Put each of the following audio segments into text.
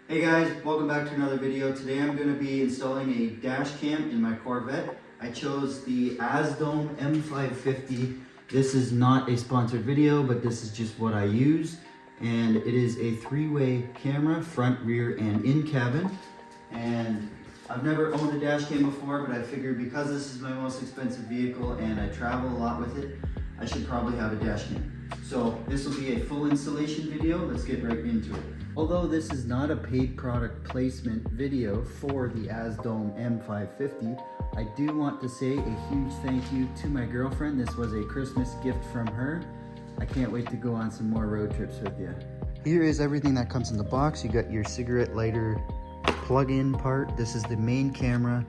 Hey guys, welcome back to another video. Today I'm going to be installing a dash cam in my Corvette. I chose the Asdome M550. This is not a sponsored video, but this is just what I use. And it is a three-way camera, front, rear, and in cabin. And I've never owned a dash cam before, but I figured because this is my most expensive vehicle and I travel a lot with it, I should probably have a dash cam. So this will be a full installation video. Let's get right into it. Although this is not a paid product placement video for the Asdome M550, I do want to say a huge thank you to my girlfriend. This was a Christmas gift from her. I can't wait to go on some more road trips with you. Here is everything that comes in the box. You got your cigarette lighter plug-in part. This is the main camera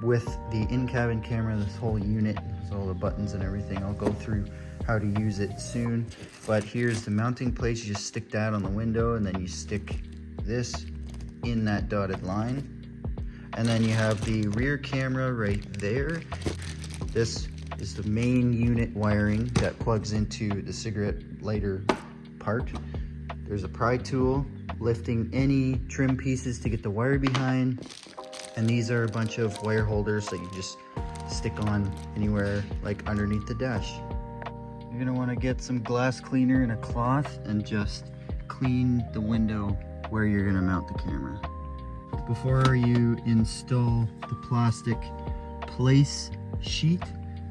with the in-cabin camera, this whole unit, with all the buttons and everything. I'll go through how to use it soon, but here's the mounting place. You just stick that on the window and then you stick this in that dotted line, and then you have the rear camera right there. This is the main unit wiring that plugs into the cigarette lighter part. There's a pry tool lifting any trim pieces to get the wire behind, and these are a bunch of wire holders that you just stick on anywhere, like underneath the dash. You're gonna wanna get some glass cleaner and a cloth and just clean the window where you're gonna mount the camera. Before you install the plastic place sheet,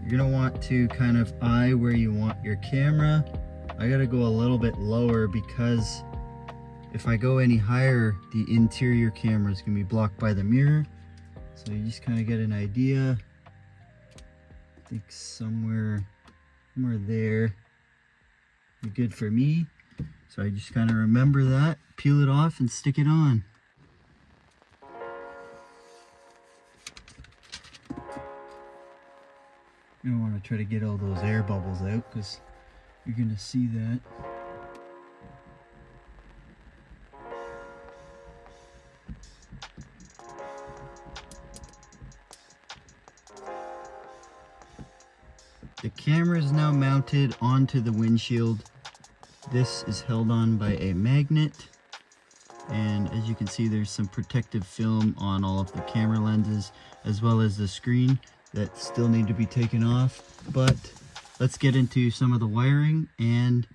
you're gonna want to kind of eye where you want your camera. I gotta go a little bit lower because if I go any higher, the interior camera is gonna be blocked by the mirror. So you just kind of get an idea. I think somewhere there, you're good for me. So I just kind of remember that, peel it off and stick it on. You don't want to try to get all those air bubbles out because you're going to see that. The camera is now mounted onto the windshield. This is held on by a magnet, and as you can see, there's some protective film on all of the camera lenses as well as the screen that still need to be taken off. But let's get into some of the wiring and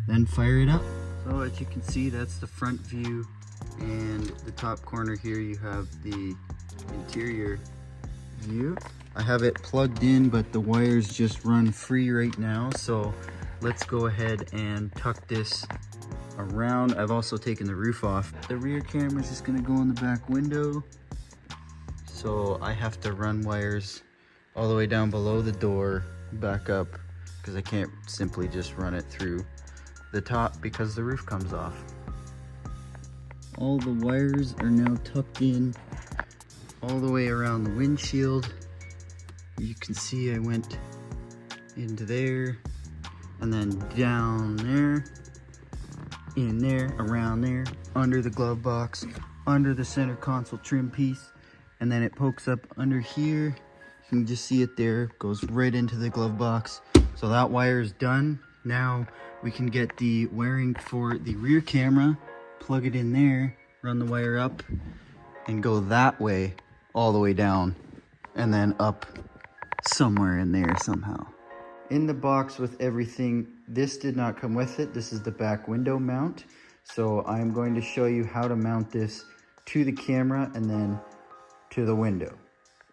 then fire it up. So as you can see, that's the front view, and the top corner here you have the interior view. I have it plugged in, but the wires just run free right now, so let's go ahead and tuck this around. I've also taken the roof off. The rear camera is just going to go in the back window, so I have to run wires all the way down below the door back up because I can't simply just run it through the top because the roof comes off. All the wires are now tucked in all the way around the windshield. You can see I went into there and then down there, in there, around there, under the glove box, under the center console trim piece, and then it pokes up under here. You can just see it there, goes right into the glove box. So that wire is done. Now we can get the wiring for the rear camera, plug it in there, run the wire up, and go that way all the way down and then up somewhere in there somehow. In the box with everything, this did not come with it. This is the back window mount. So I'm going to show you how to mount this to the camera and then to the window.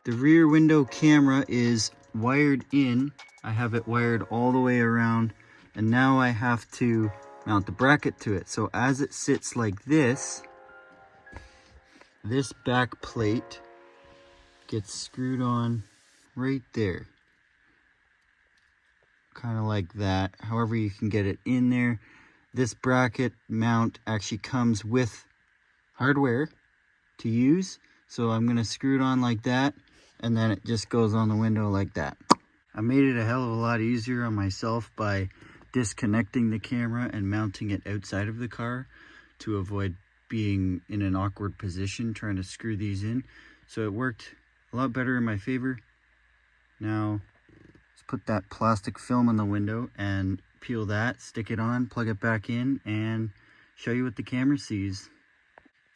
The rear window camera is wired in. I have it wired all the way around, and now I have to mount the bracket to it. So as it sits like this back plate gets screwed on right there, kind of like that. However you can get it in there. This bracket mount actually comes with hardware to use, so I'm going to screw it on like that, and then it just goes on the window like that. I made it a hell of a lot easier on myself by disconnecting the camera and mounting it outside of the car to avoid being in an awkward position trying to screw these in. So it worked a lot better in my favor. Now, let's put that plastic film in the window and peel that, stick it on, plug it back in, and show you what the camera sees.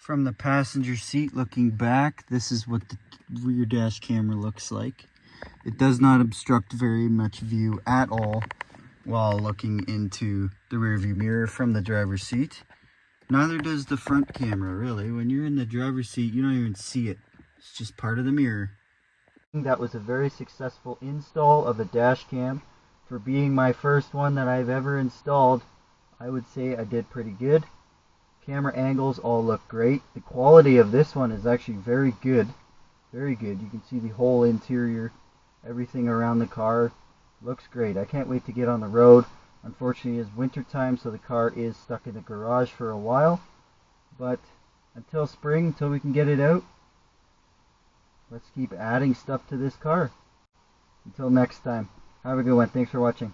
From the passenger seat looking back, this is what the rear dash camera looks like. It does not obstruct very much view at all while looking into the rear view mirror from the driver's seat. Neither does the front camera, really. When you're in the driver's seat, you don't even see it. It's just part of the mirror. That was a very successful install of a dash cam. For being my first one that I've ever installed, I would say I did pretty good. Camera angles all look great. The quality of this one is actually very good. Very good. You can see the whole interior, everything around the car. Looks great. I can't wait to get on the road. Unfortunately, it's winter time, so the car is stuck in the garage for a while. But until spring, until we can get it out, let's keep adding stuff to this car. Until next time, have a good one. Thanks for watching.